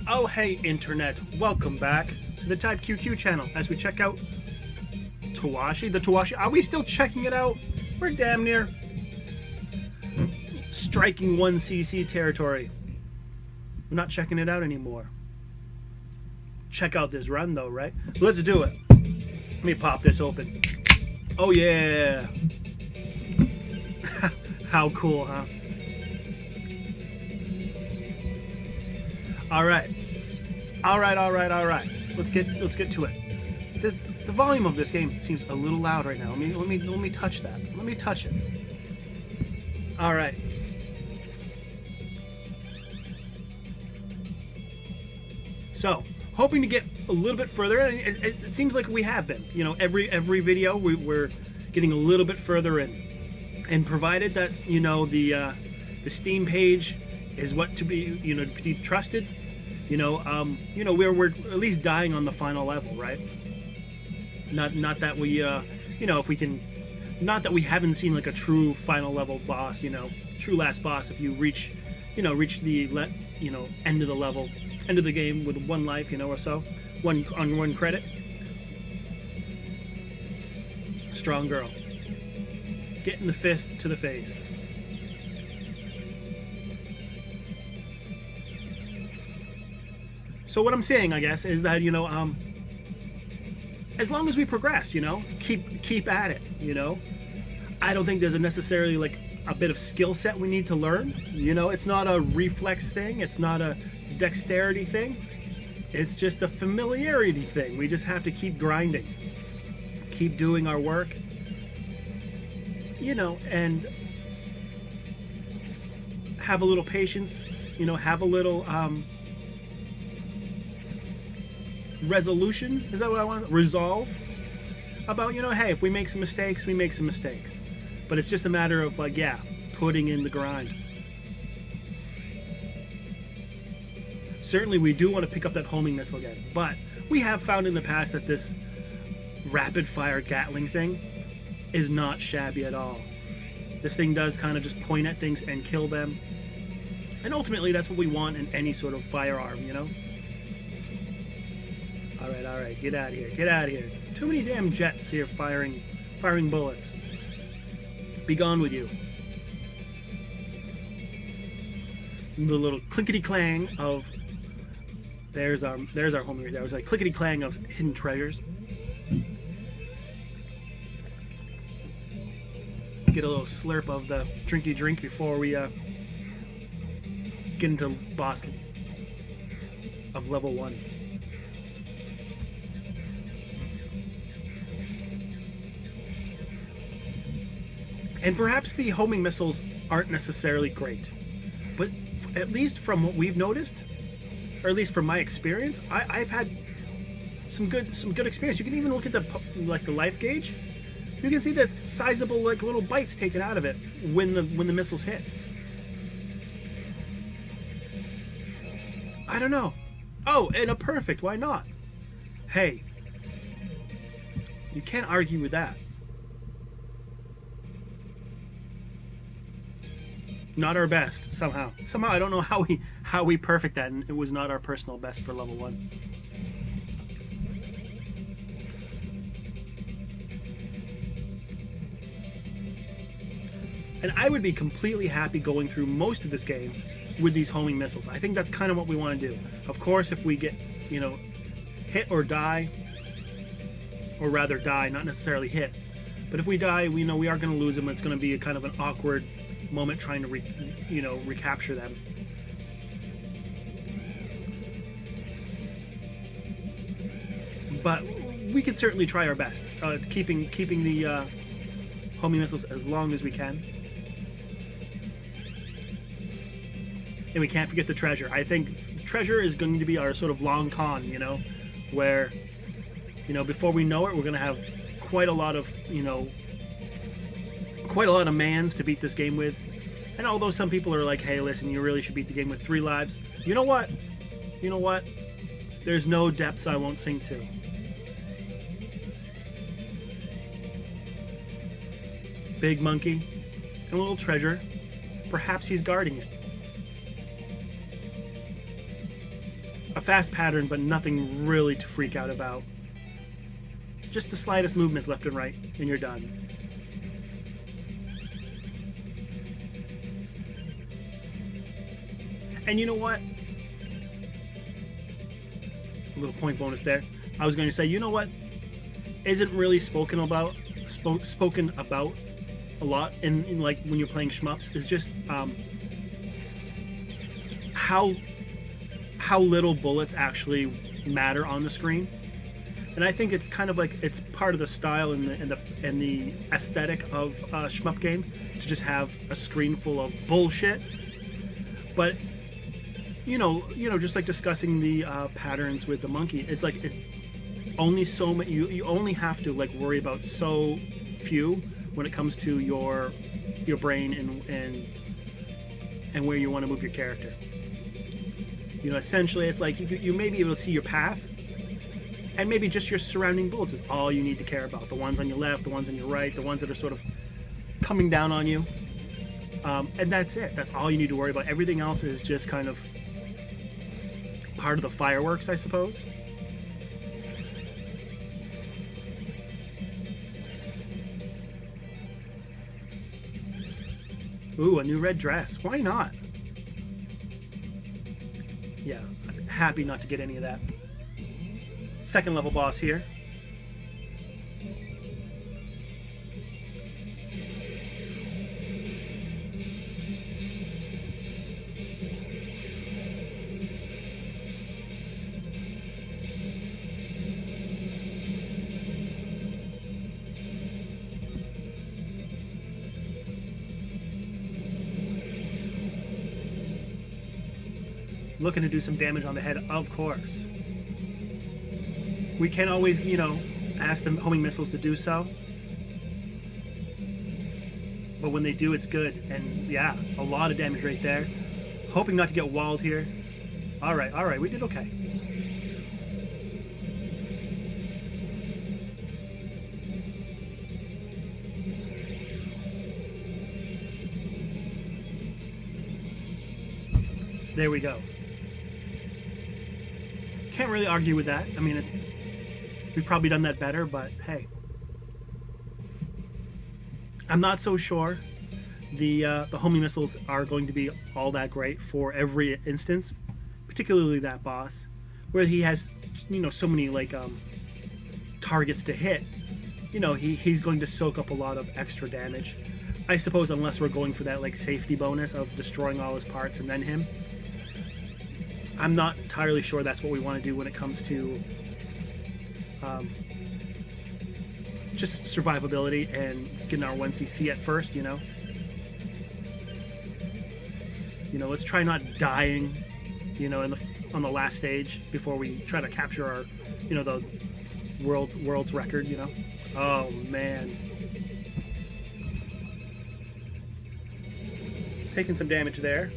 Oh hey internet, welcome back to the Type QQ channel as we check out Tawashi. The Tawashi, are we still checking it out? We're damn near striking 1cc territory. We're not checking it out anymore. Check out this run though, right? Let's do it. Let me pop this open. Oh yeah. How cool, huh? All right. Let's get to it. The volume of this game seems a little loud right now. Let me touch that. Let me touch it. All right. So, hoping to get a little bit further. It seems like we have been. You know, every video we're getting a little bit further in. And provided that the Steam page is what to be to be trusted, we're at least dying on the final level, right? Not that we if we can, not that we haven't seen like a true final level boss, true last boss. If you reach the end of the level, end of the game with one life, or so, one credit. Strong girl. Getting the fist to the face. So what I'm saying, I guess, is that as long as we progress, keep at it. I don't think there's necessarily like a bit of skill set we need to learn. It's not a reflex thing. It's not a dexterity thing. It's just a familiarity thing. We just have to keep grinding, keep doing our work. And have a little patience, have a little resolution. Is that what I want? Resolve about, hey, if we make some mistakes, we make some mistakes. But it's just a matter of, putting in the grind. Certainly, we do want to pick up that homing missile again. But we have found in the past that this rapid-fire Gatling thing is not shabby at all. This thing does kind of just point at things and kill them. And ultimately, that's what we want in any sort of firearm, Alright, get out of here. Too many damn jets here firing bullets. Be gone with you. The little clickety-clang of... There's our homie right there. It was like clickety-clang of hidden treasures. Get a little slurp of the drinky drink before we get into boss of level 1. And perhaps the homing missiles aren't necessarily great, but at least from what we've noticed, or at least from my experience, I've had some good experience. You can even look at the life gauge. You can see that sizable little bites taken out of it when the missiles hit. I don't know. Oh, and a perfect. Why not? Hey, you can't argue with that. Not our best somehow. I don't know how we perfect that, and it was not our personal best for level 1. And I would be completely happy going through most of this game with these homing missiles. I think that's kind of what we want to do. Of course, if we get, hit or die, or rather die, not necessarily hit, but if we die, we know we are going to lose them. It's going to be a kind of an awkward moment trying to, recapture them. But we could certainly try our best, keeping the homing missiles as long as we can. And we can't forget the treasure. I think the treasure is going to be our sort of long con, where, before we know it, we're going to have quite a lot of mans to beat this game with. And although some people are like, hey, listen, you really should beat the game with 3 lives. You know what? There's no depths I won't sink to. Big monkey and a little treasure. Perhaps he's guarding it. a fast pattern, but nothing really to freak out about. Just the slightest movements left and right, and you're done. And you know what? A little point bonus there. I was going to say, you know what isn't really spoken about a lot in like when you're playing shmups is just how little bullets actually matter on the screen. And I think it's kind of like it's part of the style and the aesthetic of a shmup game to just have a screen full of bullshit. But just like discussing the patterns with the monkey, it's like only so many. You only have to like worry about so few when it comes to your brain and where you want to move your character. Essentially, it's like you may be able to see your path, and maybe just your surrounding bullets is all you need to care about. The ones on your left, the ones on your right, the ones that are sort of coming down on you, and that's it. That's all you need to worry about. Everything else is just kind of part of the fireworks, I suppose. Ooh, a new red dress. Why not? Yeah, I'm happy not to get any of that. Second level boss here. Looking to do some damage on the head, of course. We can always, ask the homing missiles to do so. But when they do, it's good. And yeah, a lot of damage right there. Hoping not to get walled here. All right, we did okay. There we go. Can't really argue with that. I mean, we've probably done that better, but hey. I'm not so sure the homing missiles are going to be all that great for every instance, particularly that boss, where he has, so many, like, targets to hit. He's going to soak up a lot of extra damage. I suppose unless we're going for that, like, safety bonus of destroying all his parts and then him. I'm not entirely sure that's what we want to do when it comes to just survivability and getting our 1cc at first, let's try not dying, on the last stage before we try to capture our, the world's record, Oh, man. Taking some damage there.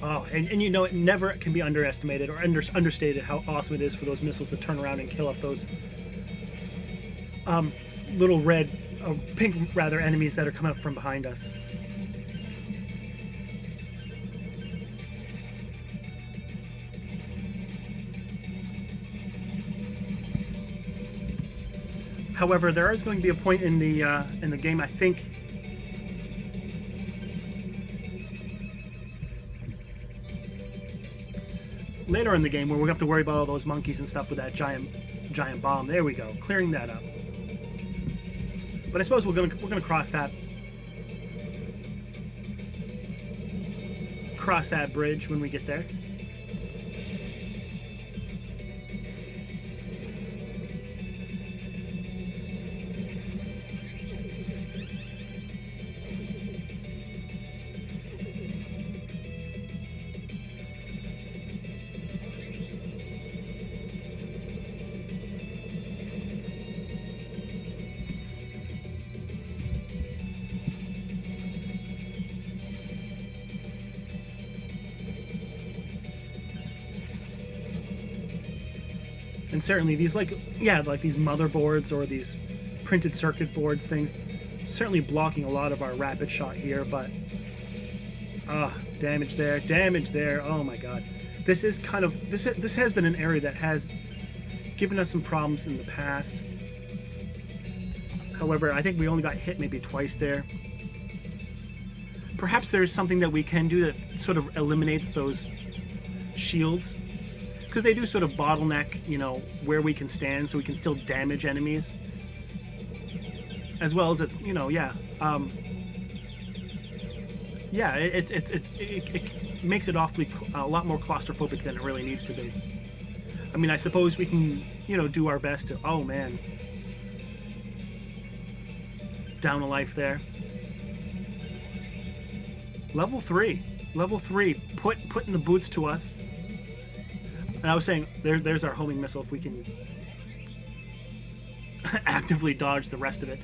Oh, and it never can be underestimated or understated how awesome it is for those missiles to turn around and kill up those little pink rather, enemies that are coming up from behind us. However, there is going to be a point in the game, I think. Later in the game, where we're going to have to worry about all those monkeys and stuff with that giant bomb. There we go, clearing that up. But I suppose we're gonna cross that bridge when we get there. And certainly these, like, yeah, like these motherboards or these printed circuit boards things, certainly blocking a lot of our rapid shot here, but damage there, damage there. Oh my god. This is kind of, this has been an area that has given us some problems in the past. However, I think we only got hit maybe twice there. Perhaps there's something that we can do that sort of eliminates those shields, because they do sort of bottleneck, you know, where we can stand, so we can still damage enemies, as well as it's, you know, yeah, yeah, it makes it awfully a lot more claustrophobic than it really needs to be. I mean, I suppose we can, you know, do our best to. Oh man, down a life there. Level 3, putting the boots to us. And I was saying, there's our homing missile if we can actively dodge the rest of it.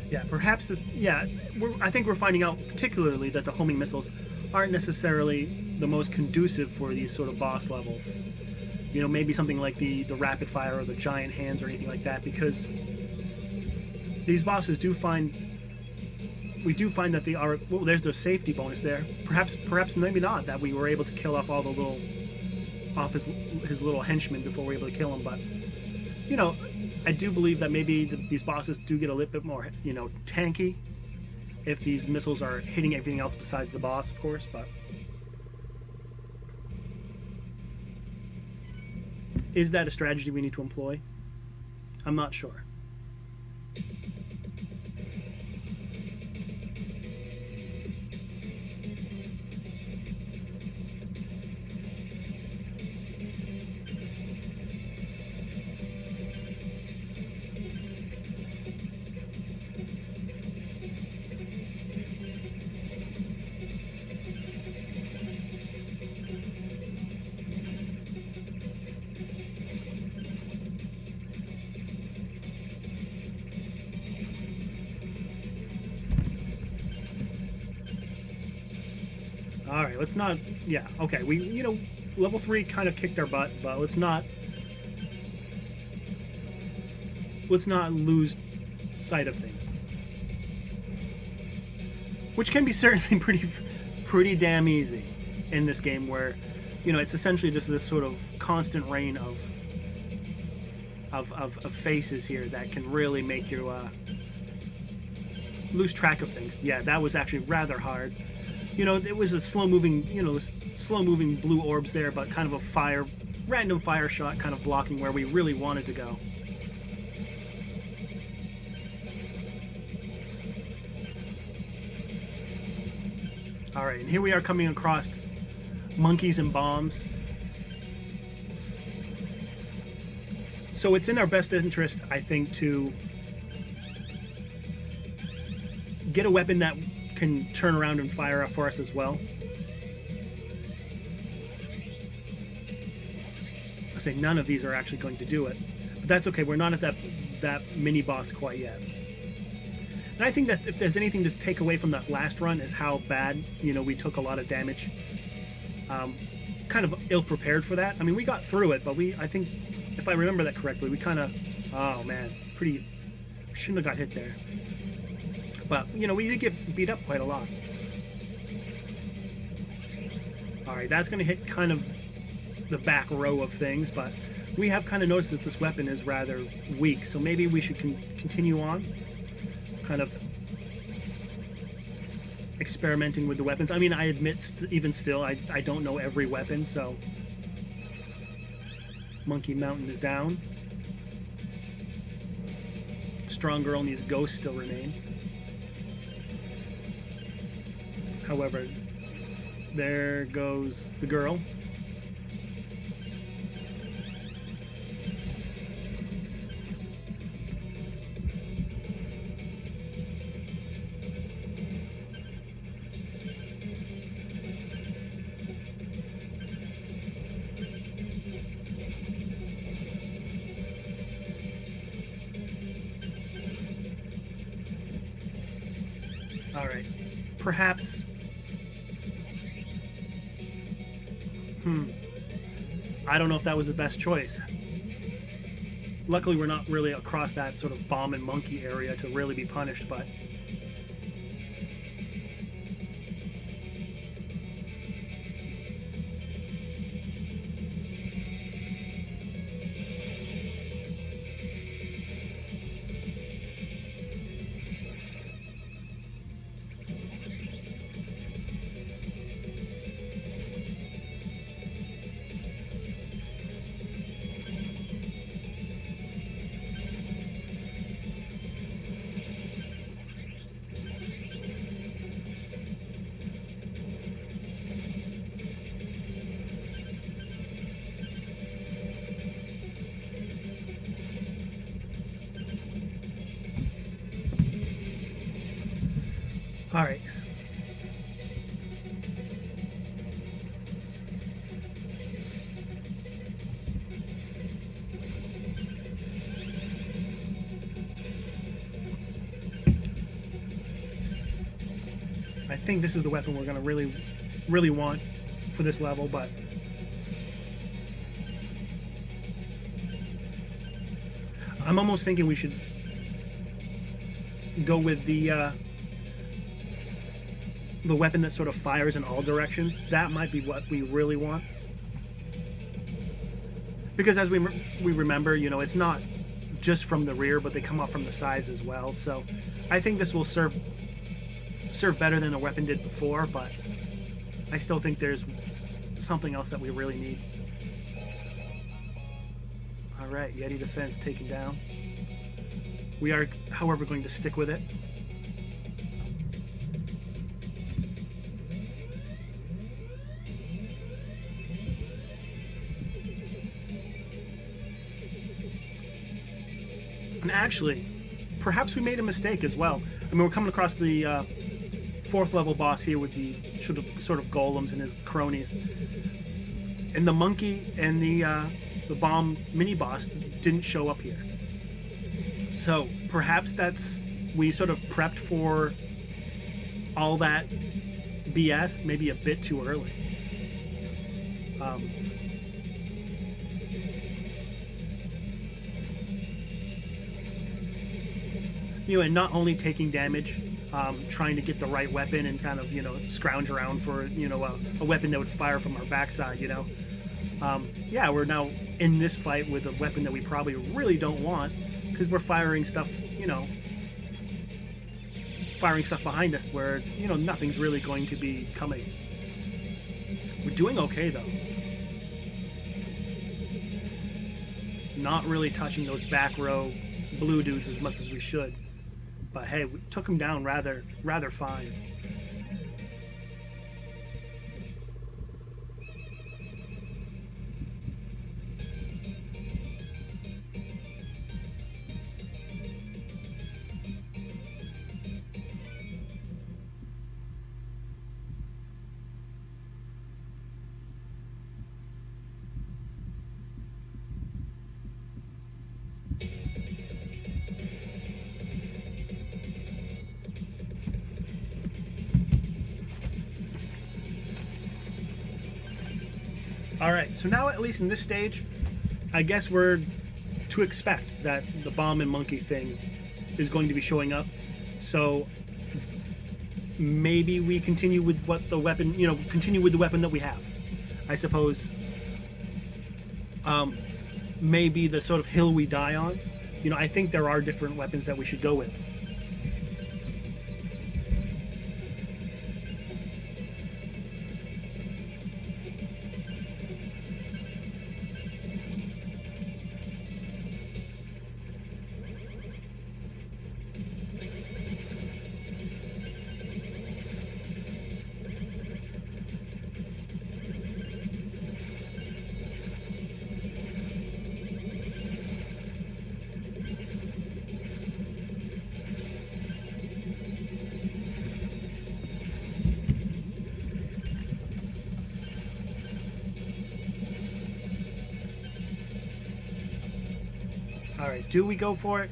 Yeah, perhaps this. Yeah, I think we're finding out particularly that the homing missiles aren't necessarily the most conducive for these sort of boss levels. You know, maybe something like the rapid fire or the giant hands or anything like that, because these bosses do find. We do find that they are. Well, there's their safety bonus there. Perhaps maybe not, that we were able to kill off all the little, off his little henchmen before we were able to kill him. But you know, I do believe that maybe these bosses do get a little bit more, you know, tanky if these missiles are hitting everything else besides the boss, of course. But is that a strategy we need to employ? I'm not sure. All right, let's not. Yeah, okay. We, you know, level 3 kind of kicked our butt, but let's not lose sight of things, which can be certainly pretty damn easy in this game, where, you know, it's essentially just this sort of constant rain of faces here that can really make you lose track of things. Yeah, that was actually rather hard. You know, it was a slow-moving, you know, slow-moving blue orbs there, but kind of a random fire shot kind of blocking where we really wanted to go. All right, and here we are coming across monkeys and bombs. So it's in our best interest, I think, to get a weapon that can turn around and fire for us as well. I say none of these are actually going to do it, but that's okay. We're not at that mini boss quite yet. And I think that if there's anything to take away from that last run is how bad, you know, we took a lot of damage. Kind of ill prepared for that. I mean, we got through it, but I think, if I remember that correctly, we kind of, oh man, shouldn't have got hit there. But, you know, we did get beat up quite a lot. Alright, that's going to hit kind of the back row of things, but we have kind of noticed that this weapon is rather weak, so maybe we should continue on, kind of experimenting with the weapons. I mean, I admit, even still, I don't know every weapon, so... Monkey Mountain is down. Strong Girl and these ghosts still remain. However, there goes the girl. perhaps... I don't know if that was the best choice. Luckily, we're not really across that sort of bomb and monkey area to really be punished, but... All right. I think this is the weapon we're going to really want for this level, but I'm almost thinking we should go with the weapon that sort of fires in all directions. That might be what we really want. Because as we remember, you know, it's not just from the rear, but they come off from the sides as well. So I think this will serve better than the weapon did before, but I still think there's something else that we really need. All right, Yeti defense taken down. We are, however, going to stick with it. And actually, perhaps we made a mistake as well. I mean, we're coming across the fourth level boss here with the sort of golems and his cronies. And the monkey and the bomb mini boss didn't show up here. So perhaps we sort of prepped for all that BS maybe a bit too early. You know, and not only taking damage, trying to get the right weapon and kind of, you know, scrounge around for, you know, a weapon that would fire from our backside, you know. Yeah, we're now in this fight with a weapon that we probably really don't want, because we're firing stuff, you know, behind us where, you know, nothing's really going to be coming. We're doing okay, though. Not really touching those back row blue dudes as much as we should. But hey, we took them down rather fine. Alright, so now at least in this stage, I guess we're to expect that the bomb and monkey thing is going to be showing up. So maybe we continue with what the weapon, you know, continue with the weapon that we have. I suppose maybe the sort of hill we die on. You know, I think there are different weapons that we should go with. Alright, do we go for it?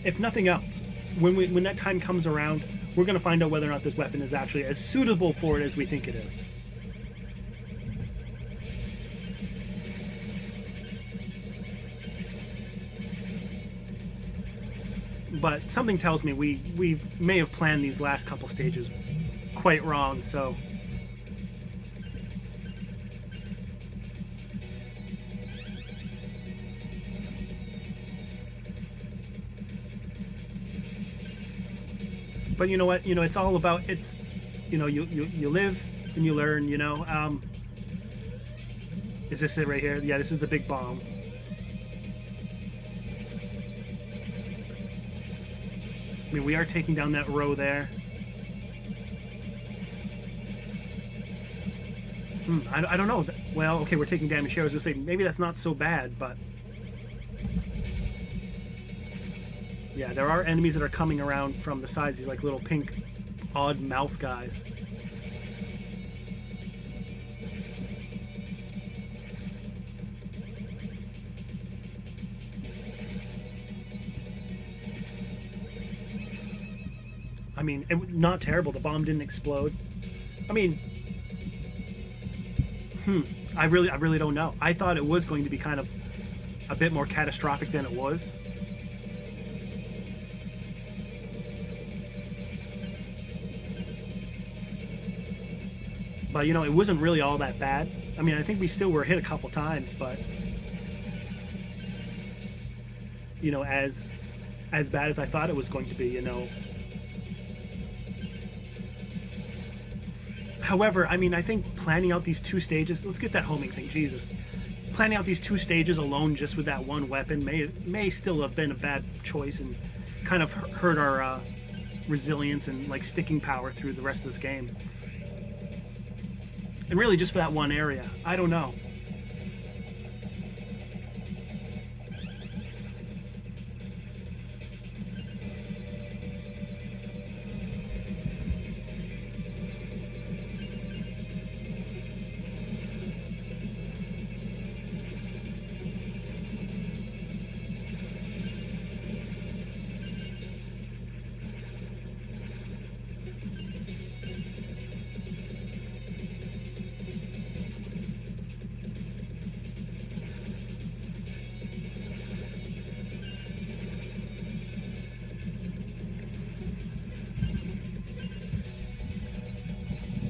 if nothing else, when that time comes around, we're going to find out whether or not this weapon is actually as suitable for it as we think it is. But something tells me we may have planned these last couple stages quite wrong, so... But you know what? You know, it's all about, it's, you know, you live and you learn, you know. Is this it right here? Yeah, this is the big bomb. I mean, we are taking down that row there. I don't know. Well, okay, we're taking damage here. I was going to say, maybe that's not so bad, but... Yeah, there are enemies that are coming around from the sides. These like little pink, odd mouth guys. I mean, not terrible. The bomb didn't explode. I mean, I really don't know. I thought it was going to be kind of a bit more catastrophic than it was. But, you know, it wasn't really all that bad. I mean, I think we still were hit a couple times, but... You know, as bad as I thought it was going to be, you know. However, I mean, I think planning out these 2 stages... Let's get that homing thing, Jesus. Planning out these 2 stages alone just with that one weapon may still have been a bad choice and kind of hurt our resilience and, like, sticking power through the rest of this game. And really just for that one area. I don't know.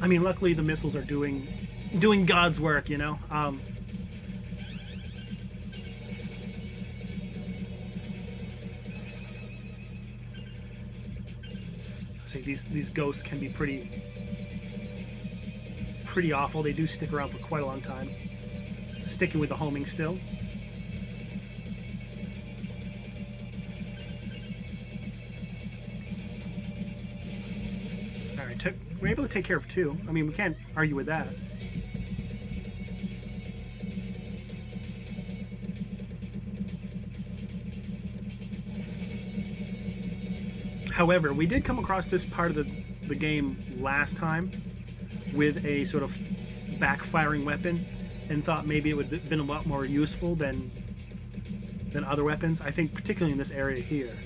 I mean, luckily the missiles are doing God's work, you know. Say these ghosts can be pretty awful. They do stick around for quite a long time. Sticking with the homing still. All right, we're able to take care of 2. I mean, we can't argue with that. However, we did come across this part of the game last time with a sort of backfiring weapon and thought maybe it would have been a lot more useful than other weapons. I think particularly in this area here.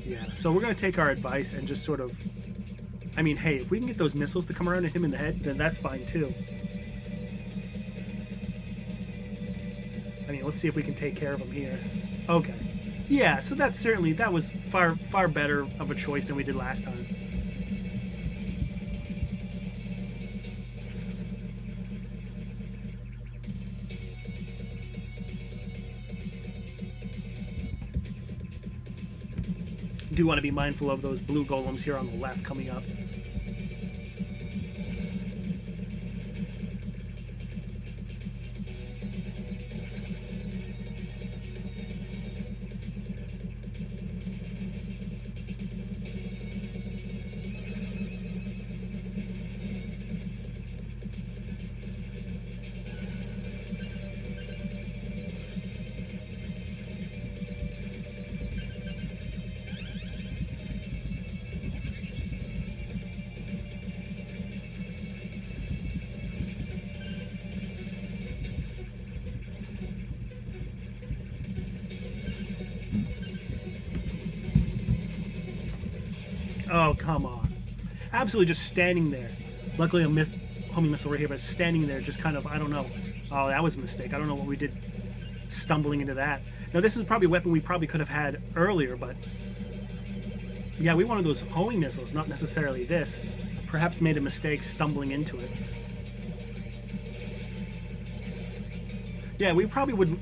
Yeah, so we're going to take our advice and just sort of... I mean, hey, if we can get those missiles to come around and hit him in the head, then that's fine too. I mean, let's see if we can take care of him here. Okay. Yeah, so that was far better of a choice than we did last time. Do want to be mindful of those blue golems here on the left coming up. Oh, come on. Absolutely just standing there. Luckily, a homing missile right here, but standing there just kind of, I don't know. Oh, that was a mistake. I don't know what we did stumbling into that. Now, this is probably a weapon we probably could have had earlier, but yeah, we wanted those homing missiles, not necessarily this. Perhaps made a mistake stumbling into it. Yeah, we probably would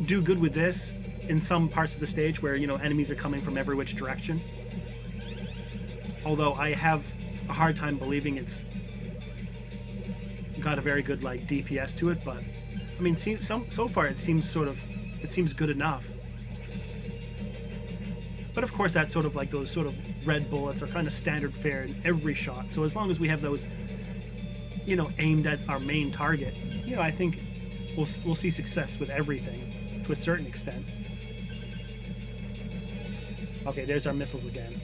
do good with this in some parts of the stage where, you know, enemies are coming from every which direction. Although I have a hard time believing it's got a very good, like, DPS to it, but I mean, so far it seems good enough. But of course, that's sort of like those sort of red bullets are kind of standard fare in every shot. So as long as we have those, you know, aimed at our main target, you know, I think we'll see success with everything to a certain extent. Okay, there's our missiles again.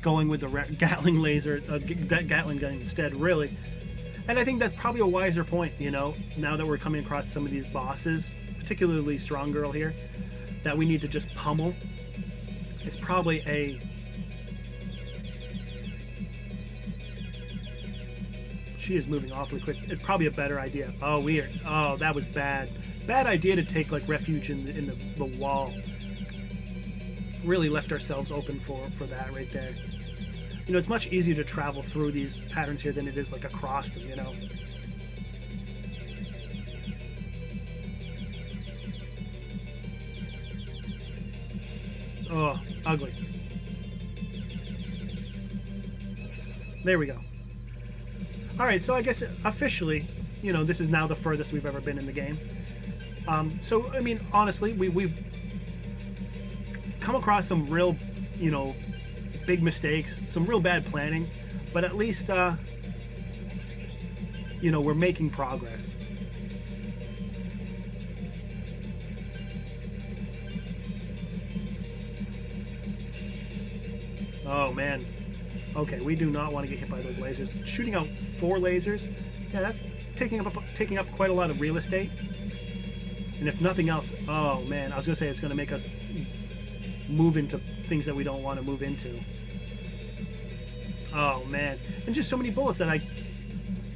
Going with the Gatling laser, Gatling gun instead, really. And I think that's probably a wiser point, you know, now that we're coming across some of these bosses, particularly Strong Girl here, that we need to just pummel. It's probably a... She is moving awfully quick. It's probably a better idea. Oh, weird. Oh, that was bad. Bad idea to take, like, refuge in the wall. Really left ourselves open for that right there. You know, it's much easier to travel through these patterns here than it is, like, across them, you know? Oh, ugly. There we go. Alright, so I guess officially, you know, this is now the furthest we've ever been in the game. So, I mean, honestly, we've come across some real, you know, big mistakes, some real bad planning, but at least, you know, we're making progress. Oh, man. Okay, we do not want to get hit by those lasers. Shooting out 4 lasers, yeah, that's taking up quite a lot of real estate. And if nothing else, oh, man, I was going to say it's going to make us move into things that we don't want to move into. Oh, man. And just so many bullets that I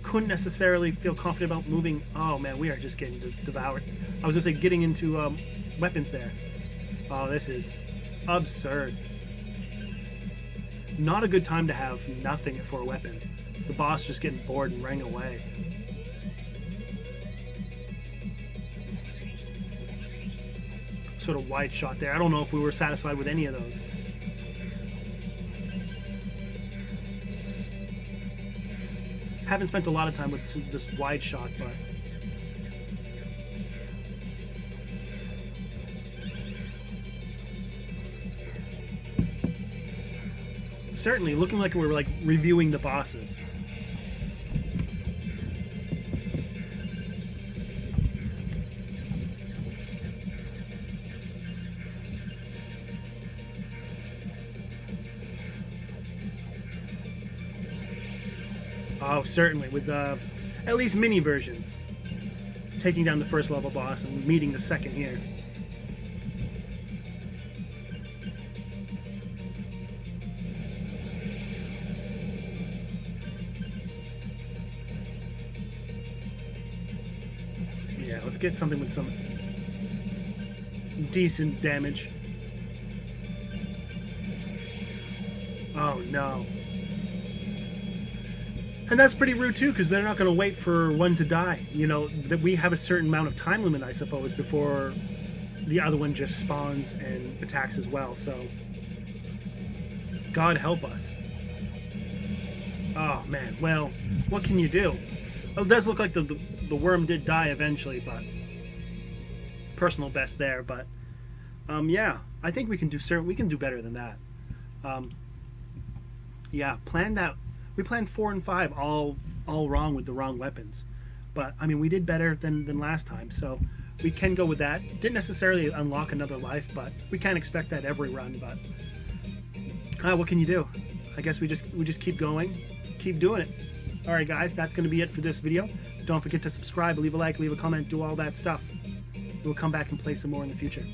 couldn't necessarily feel confident about moving. Oh, man, we are just getting devoured. I was going to say getting into weapons there. Oh, this is absurd. Not a good time to have nothing for a weapon. The boss just getting bored and running away. Sort of wide shot there. I don't know if we were satisfied with any of those. Haven't spent a lot of time with this wide shot, but certainly looking like we're like reviewing the bosses. Oh, certainly, with at least mini versions. Taking down the first level boss and meeting the second here. Yeah, let's get something with some decent damage. Oh, no. And that's pretty rude too, because they're not going to wait for one to die. You know, that we have a certain amount of time limit, I suppose, before the other one just spawns and attacks as well. So, God help us. Oh man, well, what can you do? Well, it does look like the worm did die eventually, but personal best there. But yeah, I think we can do better than that. Yeah, plan that. We planned 4 and 5 all wrong with the wrong weapons. But, I mean, we did better than last time, so we can go with that. Didn't necessarily unlock another life, but we can't expect that every run, but what can you do? I guess we just keep going, keep doing it. Alright guys, that's going to be it for this video. Don't forget to subscribe, leave a like, leave a comment, do all that stuff. We'll come back and play some more in the future.